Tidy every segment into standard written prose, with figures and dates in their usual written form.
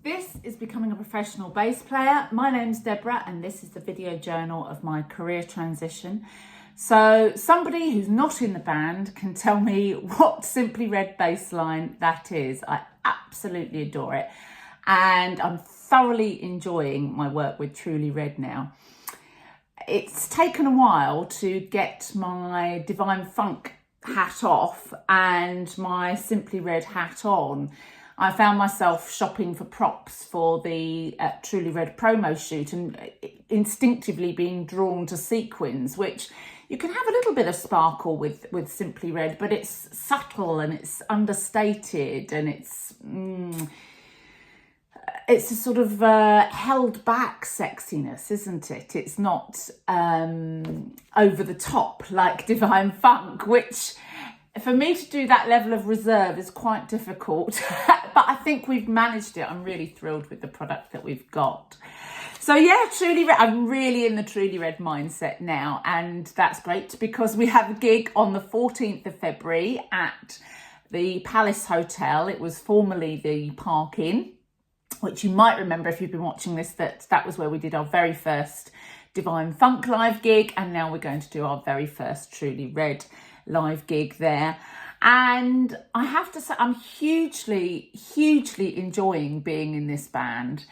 This is Becoming a Professional Bass Player. My name's Deborah and this is the video journal of my career transition. So somebody who's not in the band can tell me what Simply Red bass line that is. I absolutely adore it and I'm thoroughly enjoying my work with Truly Red now. It's taken a while to get my Divine Funk hat off and my Simply Red hat on. I found myself shopping for props for the Truly Red promo shoot and instinctively being drawn to sequins, which you can have a little bit of sparkle with Simply Red, but it's subtle and it's understated and it's a sort of held back sexiness, isn't it? It's not over the top like Divine Funk, which for me to do that level of reserve is quite difficult, but I think we've managed it. I'm really thrilled with the product that we've got. So yeah, Truly Red, I'm really in the Truly Red mindset now, and that's great because we have a gig on the 14th of February at the Palace Hotel. It was formerly the Park Inn, which you might remember if you've been watching this, that was where we did our very first Divine Funk live gig, and now we're going to do our very first Truly Red live gig there. And I have to say I'm hugely enjoying being in this band.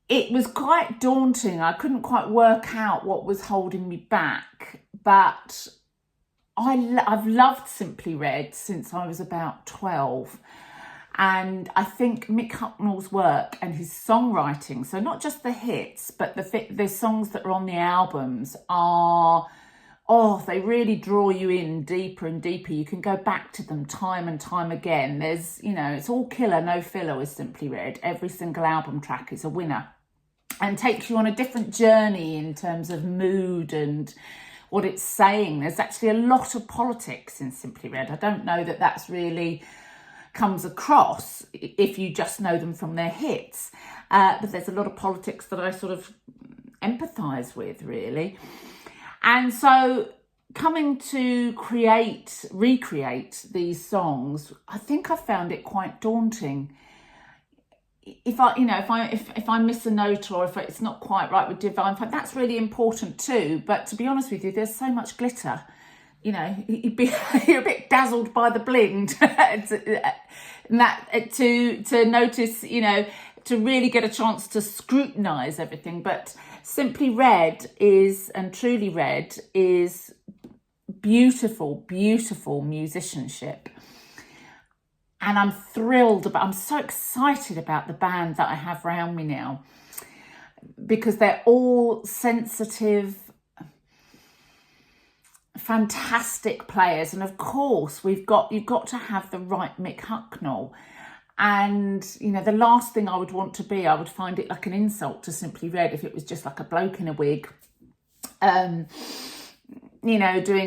It was quite daunting. I couldn't quite work out what was holding me back, but I've loved Simply Red since I was about 12. And I think Mick Hucknall's work and his songwriting, so not just the hits, but the songs that are on the albums are, they really draw you in deeper and deeper. You can go back to them time and time again. There's, it's all killer, no filler with Simply Red. Every single album track is a winner and takes you on a different journey in terms of mood and what it's saying. There's actually a lot of politics in Simply Red. I don't know that that's really comes across if you just know them from their hits, but there's a lot of politics that I sort of empathise with, really. And so coming to recreate these songs, I think I found it quite daunting. If I miss a note or if it's not quite right with Divine Funk, that's really important too. But to be honest with you, there's so much glitter. You're a bit dazzled by the bling to notice, to really get a chance to scrutinise everything. But Simply Red and Truly Red is beautiful musicianship. And I'm I'm so excited about the band that I have around me now, because they're all sensitive, fantastic players. And of course, you've got to have the right Mick Hucknall. And, the last thing I would want to be, I would find it like an insult to Simply Red if it was just like a bloke in a wig, doing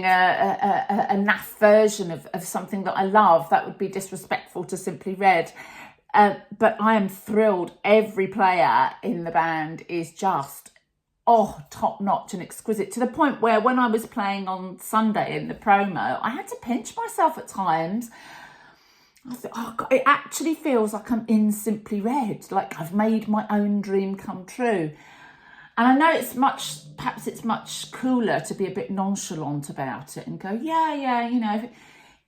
a naff version of something that I love. That would be disrespectful to Simply Red. But I am thrilled. Every player in the band is just, top notch and exquisite, to the point where when I was playing on Sunday in the promo, I had to pinch myself at times. I thought, God, it actually feels like I'm in Simply Red, like I've made my own dream come true. And I know perhaps it's much cooler to be a bit nonchalant about it and go,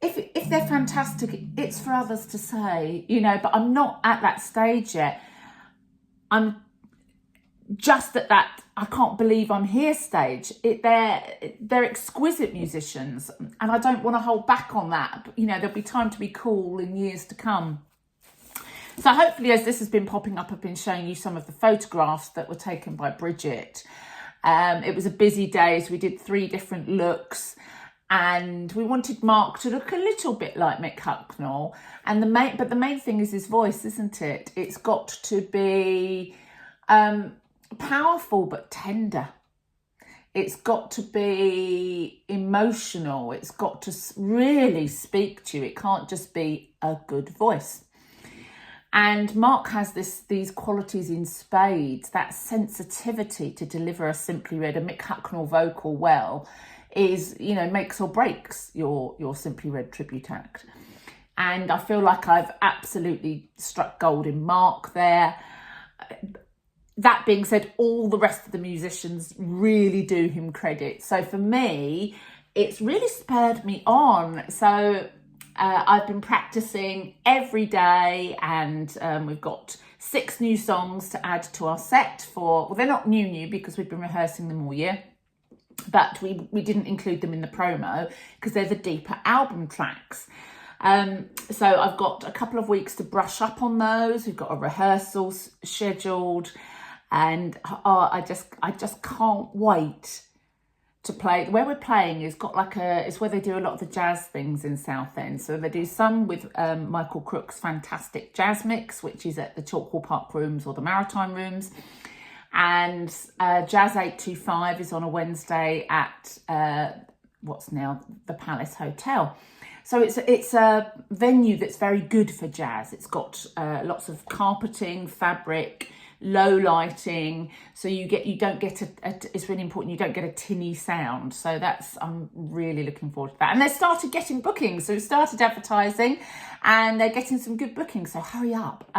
if they're fantastic, it's for others to say, but I'm not at that stage yet. I'm just at that I can't believe I'm here stage. They're exquisite musicians, and I don't want to hold back on that. There'll be time to be cool in years to come. So hopefully, as this has been popping up, I've been showing you some of the photographs that were taken by Bridget. It was a busy day, so we did 3 different looks, and we wanted Mark to look a little bit like Mick Hucknall. And the main thing is his voice, isn't it? It's got to be powerful but tender. It's got to be emotional. It's got to really speak to you. It can't just be a good voice. And Mark has these qualities in spades. That sensitivity to deliver a Simply Red, a Mick Hucknall vocal well, is, you know, makes or breaks your Simply Red tribute act. And I feel like I've absolutely struck gold in Mark there. That being said, all the rest of the musicians really do him credit. So for me, it's really spurred me on. So I've been practicing every day, and we've got 6 new songs to add to our set well, they're not new because we've been rehearsing them all year, but we didn't include them in the promo because they're the deeper album tracks. So I've got a couple of weeks to brush up on those. We've got a rehearsal scheduled, and I just can't wait to play. Where we're playing is got like it's where they do a lot of the jazz things in Southend. So they do some with Michael Crook's fantastic jazz mix, which is at the Chalkwell Park Rooms or the Maritime Rooms, and Jazz 825 is on a Wednesday at what's now the Palace Hotel. So it's a venue that's very good for jazz. It's got lots of carpeting, fabric, low lighting, so you don't get it's really important, you don't get a tinny sound. So I'm really looking forward to that. And they started getting bookings, so we started advertising and they're getting some good bookings, so hurry up.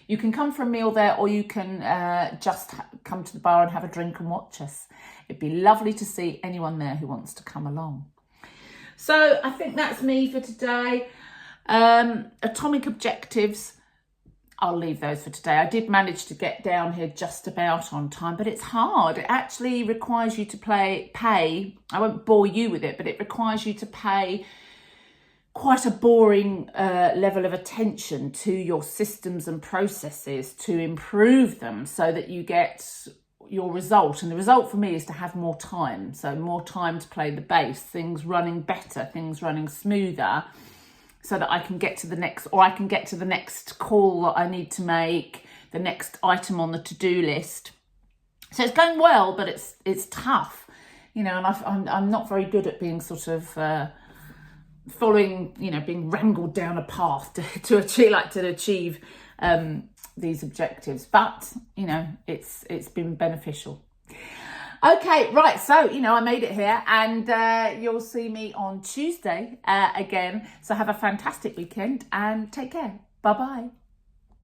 You can come for a meal there, or you can just come to the bar and have a drink and watch us. It'd be lovely to see anyone there who wants to come along. So I think that's me for today. Atomic objectives, I'll leave those for today. I did manage to get down here just about on time, but it's hard. It actually requires you to pay. I won't bore you with it, but it requires you to pay quite a boring level of attention to your systems and processes to improve them so that you get your result. And the result for me is to have more time. So more time to play the bass, things running better, things running smoother, so that I can get to the next call that I need to make, the next item on the to-do list. So it's going well, but it's tough, you know, and I'm not very good at being sort of following, you know, being wrangled down a path to achieve these objectives. But, you know, it's been beneficial. Okay, right, so, you know, I made it here, and you'll see me on Tuesday again. So have a fantastic weekend and take care. Bye-bye.